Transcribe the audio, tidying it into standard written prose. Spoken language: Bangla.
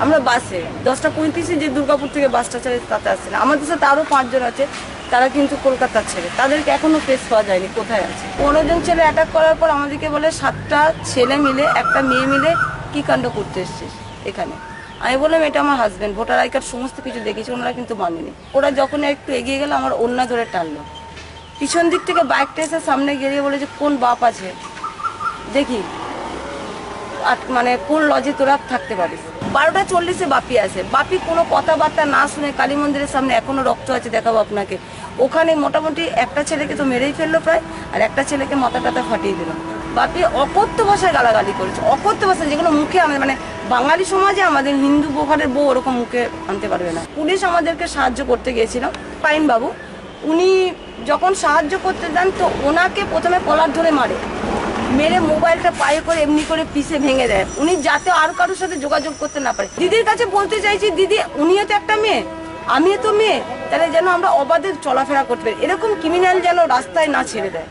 আমরা বাসে 10:35 যে দুর্গাপুর থেকে বাসটা ছেড়ে তাতে আসছে না। আমাদের সাথে আরও 5 জন আছে, তারা কিন্তু কলকাতার ছেলে, তাদেরকে এখনো পেশ পাওয়া যায়নি কোথায় আছে। 15 জন ছেলে অ্যাটাক করার পর আমাদেরকে বলে 7টা ছেলে মিলে একটা মেয়ে মিলে কি কাণ্ড করতে এসছিস এখানে। আমি বললাম এটা আমার হাজব্যান্ড, ভোটার আই কার্ড সমস্ত কিছু দেখেছি, ওনারা কিন্তু মানেনি। ওরা যখন একটু এগিয়ে গেল আমার ওড়না ধরে টানলো, পিছন দিক থেকে বাইকটা এসে সামনে গিয়ে বলে যে কোন বাপ আছে দেখি, মানে কোন লজে তোরা থাকতে পারিস। 12:40 বাপি আসে, বাপি কোনো কথাবার্তা না শুনে কালী মন্দিরের সামনে এখনো রক্ত আছে, দেখাবো আপনাকে। ওখানে মোটামুটি একটা ছেলেকে তো মেরেই ফেললো প্রায়, আর একটা ছেলেকে মাথা টাথা ফাটিয়ে দিল। বাপি অকথ্য ভাষায় গালাগালি করেছে, অকথ্য ভাষায়, যেগুলো মুখে মানে বাঙালি সমাজে আমাদের হিন্দু ঘরের বউ ওরকম মুখে আনতে পারবে না। পুলিশ আমাদেরকে সাহায্য করতে গিয়েছিল, পাইন বাবু, উনি যখন সাহায্য করতে দেন তো ওনাকে প্রথমে কলার ধরে মারে, মেরে মোবাইলটা পায়ে করে এমনি করে পিষে ভেঙে দেয়, উনি যাতে আর কারোর সাথে যোগাযোগ করতে না পারে। দিদির কাছে বলতে চাইছি, দিদি উনিও তো একটা মেয়ে, আমিও তো মেয়ে, তাহলে যেন আমরা অবাধে চলাফেরা করতে পারি, এরকম ক্রিমিনাল যেন রাস্তায় না ছেড়ে দেয়।